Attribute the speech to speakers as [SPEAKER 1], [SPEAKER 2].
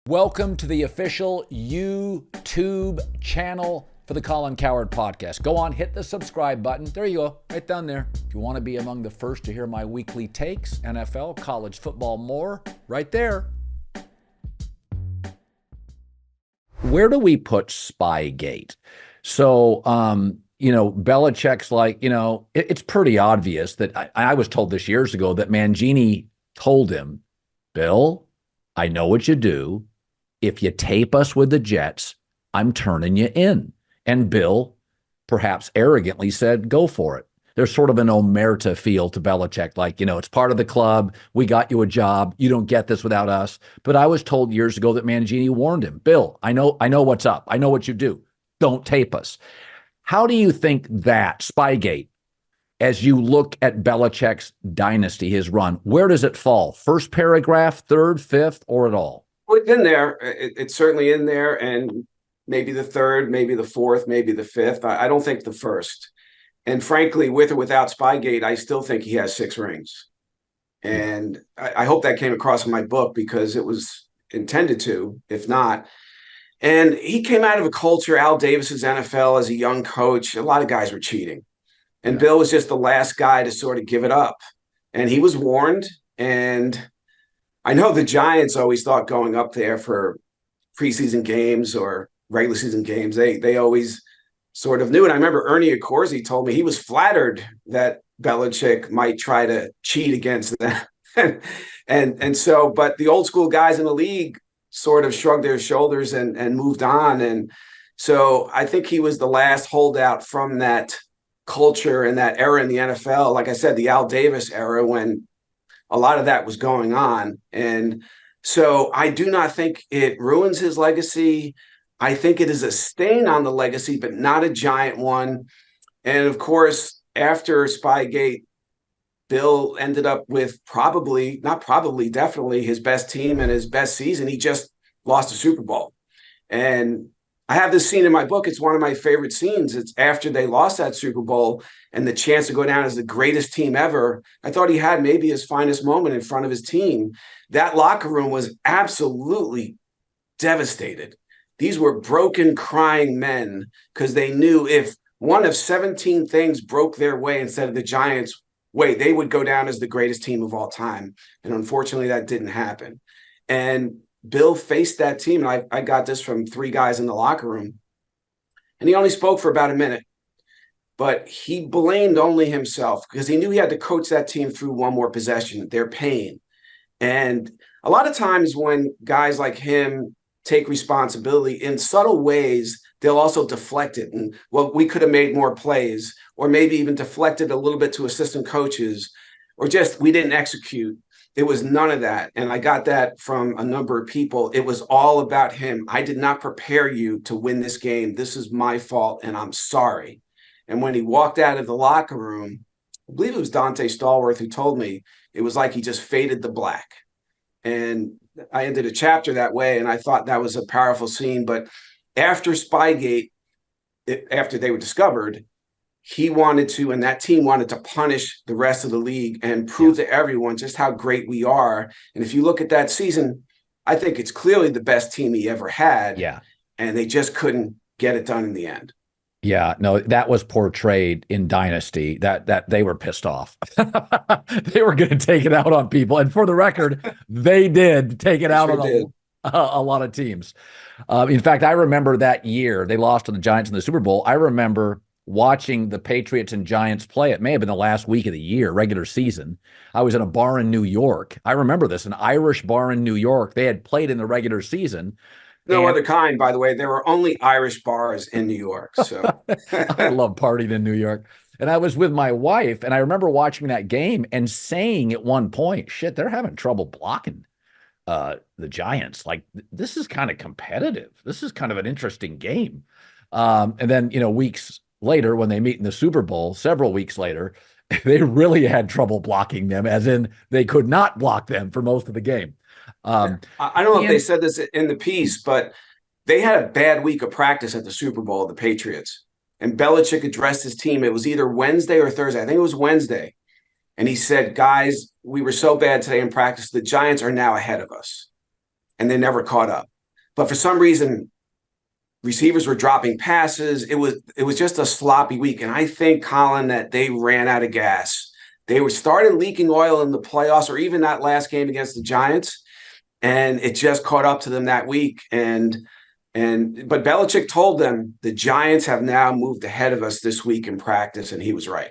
[SPEAKER 1] Welcome to the official YouTube channel for the Colin Cowherd podcast. Go on, hit the subscribe button. There you go, right down there. If you want to be among the first to hear my weekly takes, NFL, college football, more, right there. Where do we put Spygate? So, Belichick's like, it's pretty obvious that I was told this years ago that Mangini told him, Bill, I know what you do. If you tape us with the Jets, I'm turning you in. And Bill, perhaps arrogantly, said, go for it. There's sort of an omerta feel to Belichick, like, it's part of the club. We got you a job. You don't get this without us. But I was told years ago that Mangini warned him, Bill, I know what's up. I know what you do. Don't tape us. How do you think that, Spygate, as you look at Belichick's dynasty, his run, where does it fall? First paragraph, third, fifth, or at all?
[SPEAKER 2] Well, it's in there. It's certainly in there, and maybe the third, maybe the fourth, maybe the fifth. I don't think the first. And frankly, with or without Spygate, I still think he has 6 rings. And I hope that came across in my book because it was intended to, if not. And he came out of a culture, Al Davis's NFL as a young coach. A lot of guys were cheating. And Bill was just the last guy to sort of give it up. And he was warned. And I know the Giants always thought going up there for preseason games or regular season games, they always sort of knew. And I remember Ernie Accorsi told me he was flattered that Belichick might try to cheat against them. and so, but the old school guys in the league sort of shrugged their shoulders and moved on. And so I think he was the last holdout from that culture and that era in the NFL. Like I said, the Al Davis era, when a lot of that was going on. And so I do not think it ruins his legacy. I think it is a stain on the legacy, but not a giant one. And of course, after Spygate, Bill ended up with definitely his best team and his best season. He just lost a Super Bowl. And I have this scene in my book. It's one of my favorite scenes. It's after they lost that Super Bowl and the chance to go down as the greatest team ever. I thought he had maybe his finest moment in front of his team. That locker room was absolutely devastated. These were broken, crying men because they knew if one of 17 things broke their way instead of the Giants' way, they would go down as the greatest team of all time. And unfortunately, that didn't happen. And Bill faced that team. And I got this from 3 guys in the locker room. And he only spoke for about a minute. But he blamed only himself because he knew he had to coach that team through one more possession, their pain. And a lot of times when guys like him take responsibility in subtle ways, they'll also deflect it. And, well, we could have made more plays, or maybe even deflected a little bit to assistant coaches, or just we didn't execute. It was none of that. And I got that from a number of people. It was all about him. I did not prepare you to win this game. This is my fault, and I'm sorry. And when he walked out of the locker room, I believe it was Dante Stallworth who told me, it was like he just faded the black. And I ended a chapter that way, and I thought that was a powerful scene. But after Spygate, after they were discovered, he wanted to, and that team wanted to punish the rest of the league and prove to everyone just how great we are. And if you look at that season, I think it's clearly the best team he ever had.
[SPEAKER 1] Yeah.
[SPEAKER 2] And they just couldn't get it done in the end.
[SPEAKER 1] Yeah, no, that was portrayed in Dynasty, that they were pissed off. They were going to take it out on people. And for the record, they did take it out on a lot of teams. In fact, I remember that year they lost to the Giants in the Super Bowl. I remember watching the Patriots and Giants play. It may have been the last week of the year, regular season. I was in a bar in New York. I remember this, an Irish bar in New York. They had played in the regular season.
[SPEAKER 2] No other kind, by the way. There were only Irish bars in New York. So
[SPEAKER 1] I love partying in New York. And I was with my wife, and I remember watching that game and saying at one point, shit, they're having trouble blocking the Giants. Like, this is kind of competitive. This is kind of an interesting game. And then, weeks later, when they meet in the Super Bowl, several weeks later, they really had trouble blocking them, as in they could not block them for most of the game.
[SPEAKER 2] I don't know if they said this in the piece, but they had a bad week of practice at the Super Bowl, the Patriots. And Belichick addressed his team. It was either Wednesday or Thursday. I think it was Wednesday. And he said, guys, we were so bad today in practice. The Giants are now ahead of us. And they never caught up. but for some reason, receivers were dropping passes. It was just a sloppy week. And I think, Colin, that they ran out of gas. They were started leaking oil in the playoffs, or even that last game against the Giants, and it just caught up to them that week. But Belichick told them the Giants have now moved ahead of us this week in practice, and he was right.